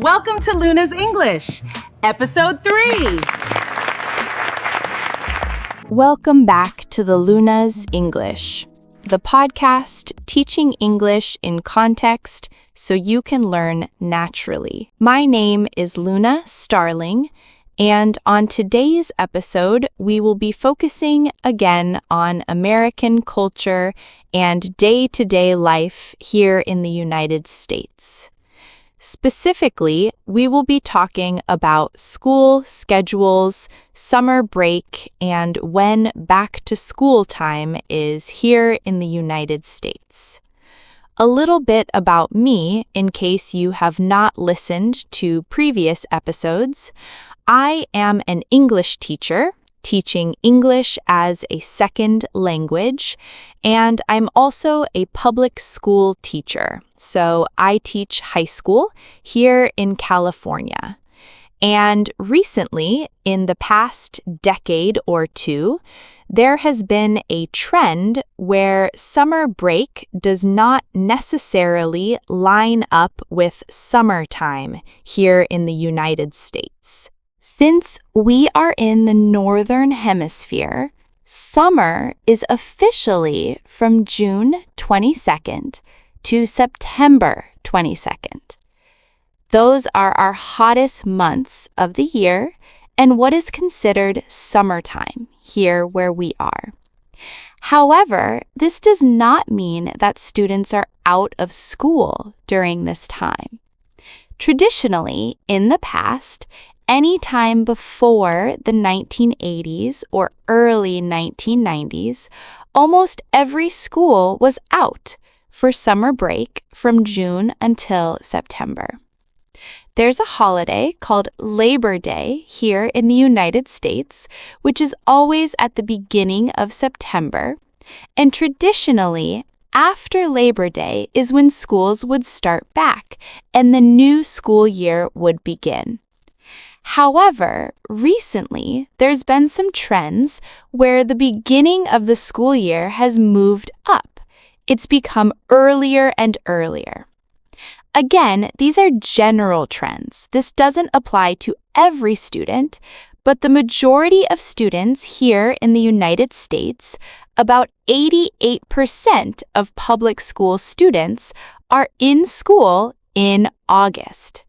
Welcome to Luna's English, Episode 3. Welcome back to the Luna's English, the podcast teaching English in context so you can learn naturally. My name is Luna Starling, and on today's episode, we will be focusing again on American culture and day-to-day life here in the United States. Specifically, we will be talking about school schedules, summer break, and when back-to-school time is here in the United States. A little bit about me, in case you have not listened to previous episodes. I am an English teacher, teaching English as a second language, and I'm also a public school teacher. So I teach high school here in California. And recently, in the past decade or two, there has been a trend where summer break does not necessarily line up with summertime here in the United States. Since we are in the Northern Hemisphere, summer is officially from June 22nd to September 22nd. Those are our hottest months of the year and what is considered summertime here where we are. However, this does not mean that students are out of school during this time. Traditionally, in the past, any time before the 1980s or early 1990s, almost every school was out for summer break from June until September. There's a holiday called Labor Day here in the United States, which is always at the beginning of September, and traditionally, after Labor Day is when schools would start back and the new school year would begin. However, recently, there's been some trends where the beginning of the school year has moved up. It's become earlier and earlier. Again, these are general trends. This doesn't apply to every student, but the majority of students here in the United States, about 88% of public school students, are in school in August.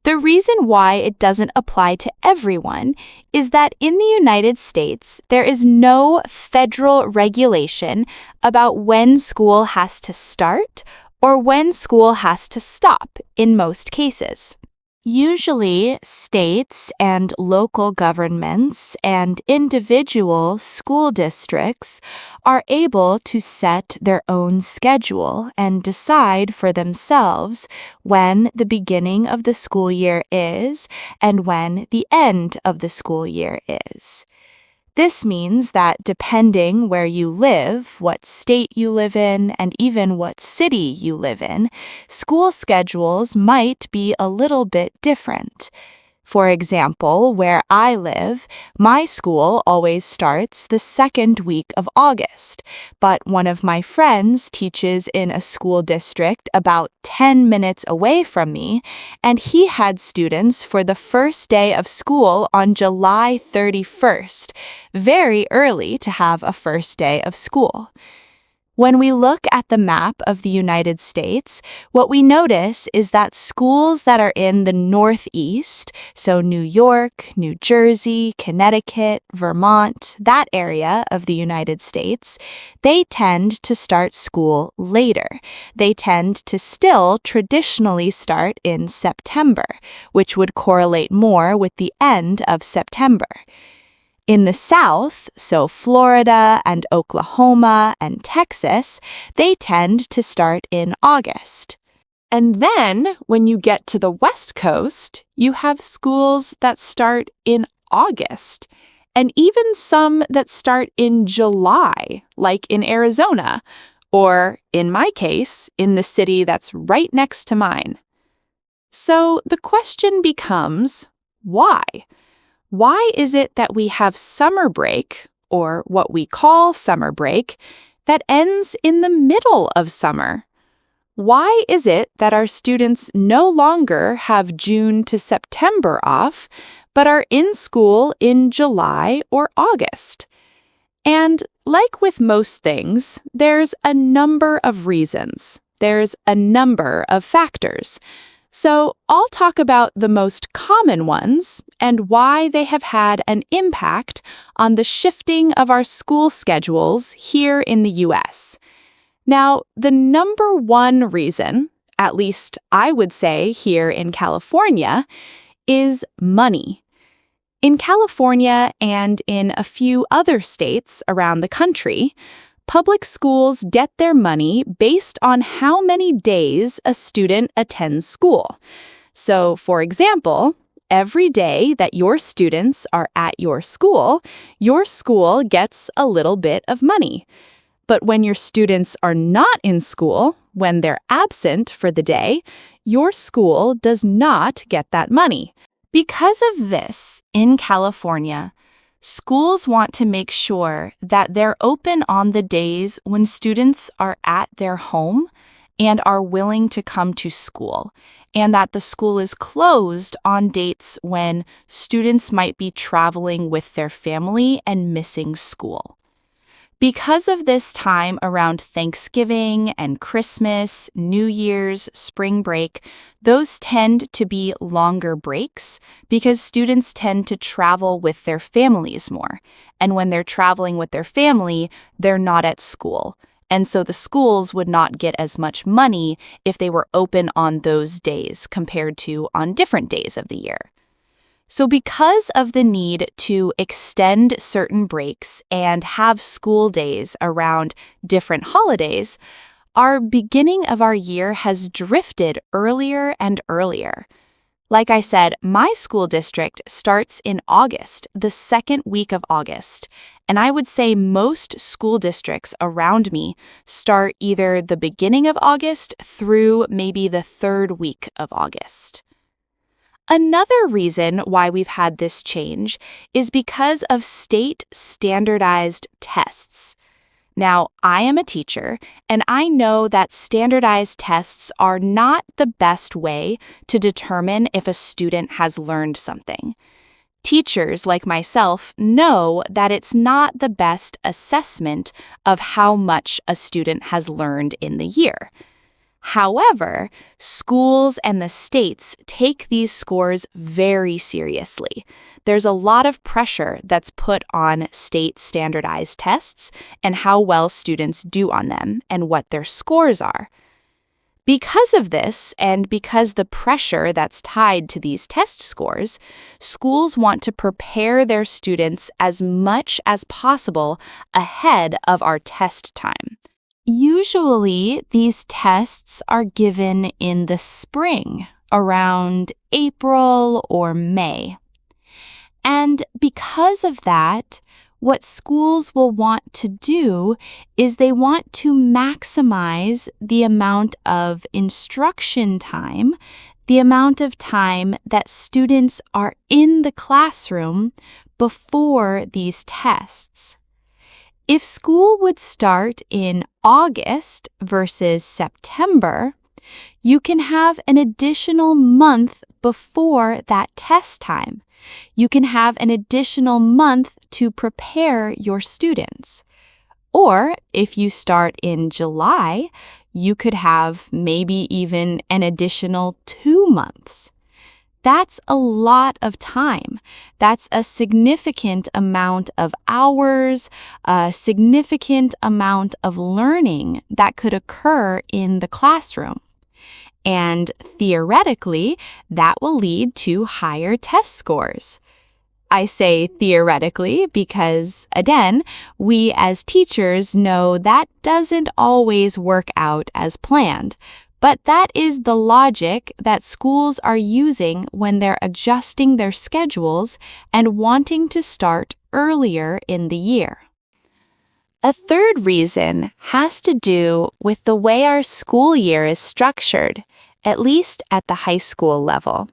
The reason why it doesn't apply to everyone is that in the United States, there is no federal regulation about when school has to start or when school has to stop in most cases. Usually, states and local governments and individual school districts are able to set their own schedule and decide for themselves when the beginning of the school year is and when the end of the school year is. This means that depending where you live, what state you live in, and even what city you live in, school schedules might be a little bit different. For example, where I live, my school always starts the second week of August, but one of my friends teaches in a school district about 10 minutes away from me, and he had students for the first day of school on July 31st, very early to have a first day of school. When we look at the map of the United States, what we notice is that schools that are in the Northeast, so New York, New Jersey, Connecticut, Vermont, that area of the United States, they tend to start school later. They tend to still traditionally start in September, which would correlate more with the end of September. In the South, so Florida and Oklahoma and Texas, they tend to start in August. And then, when you get to the West Coast, you have schools that start in August, and even some that start in July, like in Arizona, or, in my case, in the city that's right next to mine. So the question becomes, why? Why is it that we have summer break, or what we call summer break, that ends in the middle of summer? Why is it that our students no longer have June to September off, but are in school in July or August? And like with most things, there's a number of reasons. There's a number of factors. So I'll talk about the most common ones and why they have had an impact on the shifting of our school schedules here in the US. Now, the number one reason, at least I would say here in California, is money. In California and in a few other states around the country, public schools get their money based on how many days a student attends school. So, for example, every day that your students are at your school gets a little bit of money. But when your students are not in school, when they're absent for the day, your school does not get that money. Because of this, in California, schools want to make sure that they're open on the days when students are at their home and are willing to come to school, and that the school is closed on dates when students might be traveling with their family and missing school. Because of this time around Thanksgiving and Christmas, New Year's, spring break, those tend to be longer breaks because students tend to travel with their families more. And when they're traveling with their family, they're not at school. And so the schools would not get as much money if they were open on those days compared to on different days of the year. So because of the need to extend certain breaks and have school days around different holidays, our beginning of our year has drifted earlier and earlier. Like I said, my school district starts in August, the second week of August, and I would say most school districts around me start either the beginning of August through maybe the third week of August. Another reason why we've had this change is because of state standardized tests. Now, I am a teacher, and I know that standardized tests are not the best way to determine if a student has learned something. Teachers like myself know that it's not the best assessment of how much a student has learned in the year. However, schools and the states take these scores very seriously. There's a lot of pressure that's put on state standardized tests and how well students do on them and what their scores are. Because of this, and because the pressure that's tied to these test scores, schools want to prepare their students as much as possible ahead of our test time. Usually, these tests are given in the spring, around April or May. And because of that, what schools will want to do is they want to maximize the amount of instruction time, the amount of time that students are in the classroom before these tests. If school would start in August versus September, you can have an additional month before that test time. You can have an additional month to prepare your students. Or if you start in July, you could have maybe even an additional 2 months. That's a lot of time. That's a significant amount of hours, a significant amount of learning that could occur in the classroom. And theoretically, that will lead to higher test scores. I say theoretically because, again, we as teachers know that doesn't always work out as planned. But that is the logic that schools are using when they're adjusting their schedules and wanting to start earlier in the year. A third reason has to do with the way our school year is structured, at least at the high school level.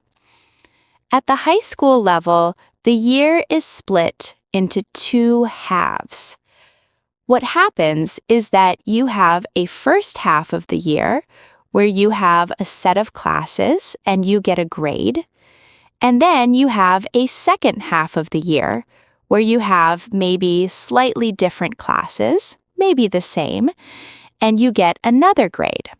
At the high school level, the year is split into 2 halves. What happens is that you have a first half of the year where you have a set of classes and you get a grade. And then you have a second half of the year where you have maybe slightly different classes, maybe the same, and you get another grade.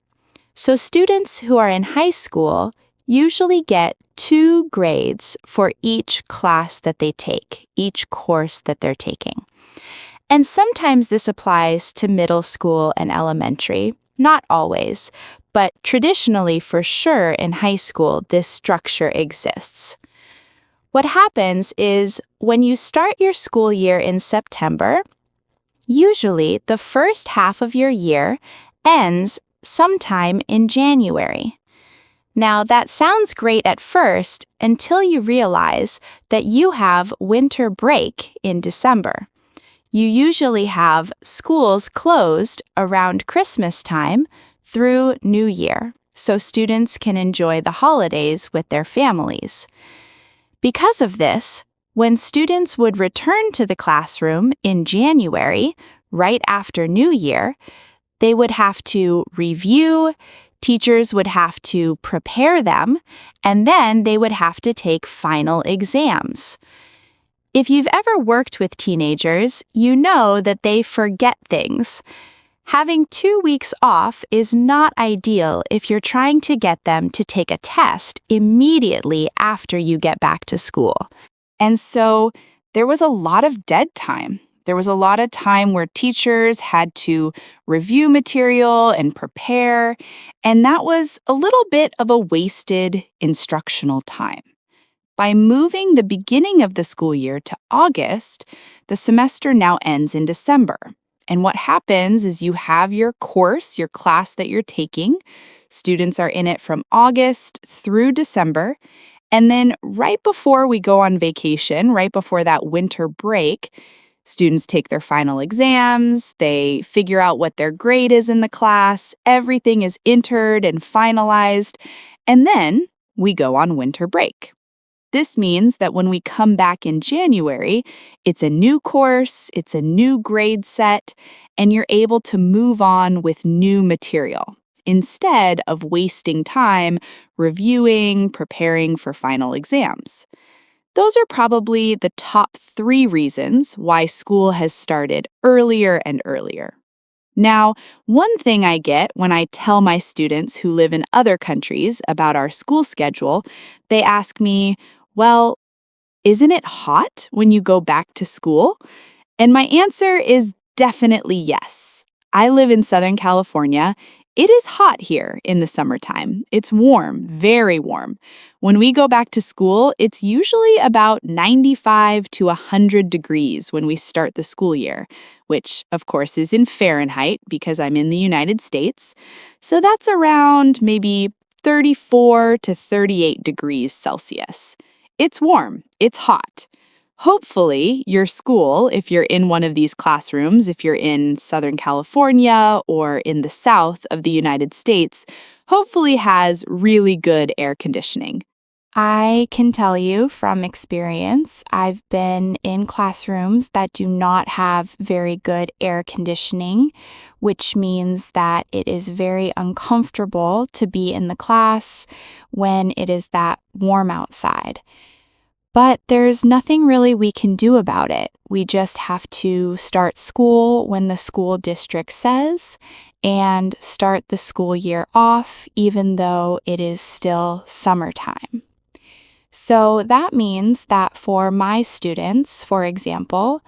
So students who are in high school usually get 2 grades for each class that they take, each course that they're taking. And sometimes this applies to middle school and elementary, not always, but traditionally for sure in high school this structure exists. What happens is when you start your school year in September, usually the first half of your year ends sometime in January. Now, that sounds great at first until you realize that you have winter break in December. You usually have schools closed around Christmas time through New Year, so students can enjoy the holidays with their families. Because of this, when students would return to the classroom in January, right after New Year, they would have to review, teachers would have to prepare them, and then they would have to take final exams. If you've ever worked with teenagers, you know that they forget things. Having 2 weeks off is not ideal if you're trying to get them to take a test immediately after you get back to school. And so there was a lot of dead time. There was a lot of time where teachers had to review material and prepare, and that was a little bit of a wasted instructional time. By moving the beginning of the school year to August, the semester now ends in December. And what happens is you have your course, your class that you're taking. Students are in it from August through December. And then right before we go on vacation, right before that winter break, students take their final exams, they figure out what their grade is in the class, everything is entered and finalized, and then we go on winter break. This means that when we come back in January, it's a new course, it's a new grade set, and you're able to move on with new material instead of wasting time reviewing, preparing for final exams. Those are probably the top 3 reasons why school has started earlier and earlier. Now, one thing I get when I tell my students who live in other countries about our school schedule, they ask me, well, isn't it hot when you go back to school? And my answer is definitely yes. I live in Southern California. It is hot here in the summertime. It's warm, very warm. When we go back to school, it's usually about 95 to 100 degrees when we start the school year, which of course is in Fahrenheit because I'm in the United States. So that's around maybe 34 to 38 degrees Celsius. It's warm, it's hot. Hopefully, your school, if you're in one of these classrooms, if you're in Southern California or in the south of the United States, hopefully has really good air conditioning. I can tell you from experience, I've been in classrooms that do not have very good air conditioning, which means that it is very uncomfortable to be in the class when it is that warm outside. But there's nothing really we can do about it. We just have to start school when the school district says and start the school year off even though it is still summertime. So that means that for my students, for example,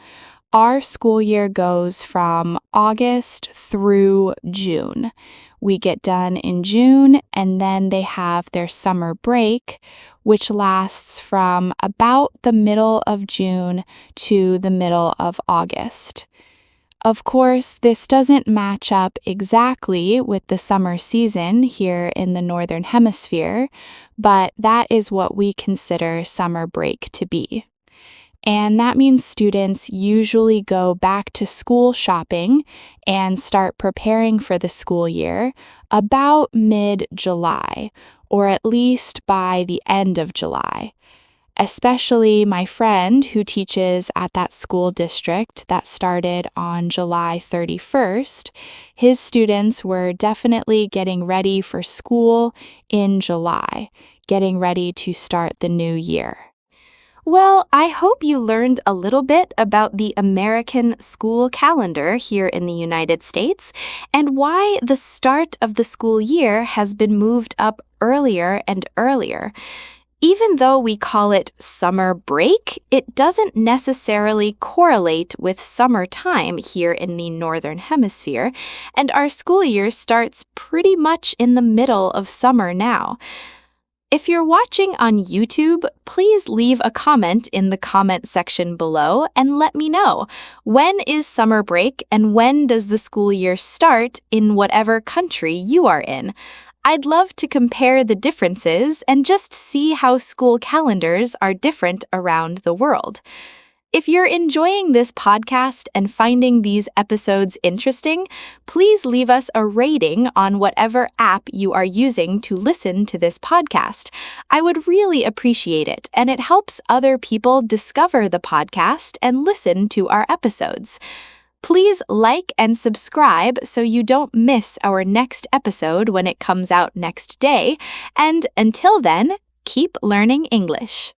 our school year goes from August through June. We get done in June, and then they have their summer break, which lasts from about the middle of June to the middle of August. Of course, this doesn't match up exactly with the summer season here in the Northern Hemisphere, but that is what we consider summer break to be. And that means students usually go back to school shopping and start preparing for the school year about mid-July, or at least by the end of July. especially my friend who teaches at that school district that started on July 31st. His students were definitely getting ready for school in July, getting ready to start the new year. Well, I hope you learned a little bit about the American school calendar here in the United States and why the start of the school year has been moved up earlier and earlier. Even though we call it summer break, it doesn't necessarily correlate with summertime here in the Northern Hemisphere, and our school year starts pretty much in the middle of summer now. If you're watching on YouTube, please leave a comment in the comment section below and let me know, when is summer break and when does the school year start in whatever country you are in? I'd love to compare the differences and just see how school calendars are different around the world. If you're enjoying this podcast and finding these episodes interesting, please leave us a rating on whatever app you are using to listen to this podcast. I would really appreciate it, and it helps other people discover the podcast and listen to our episodes. Please like and subscribe so you don't miss our next episode when it comes out next day. And until then, keep learning English.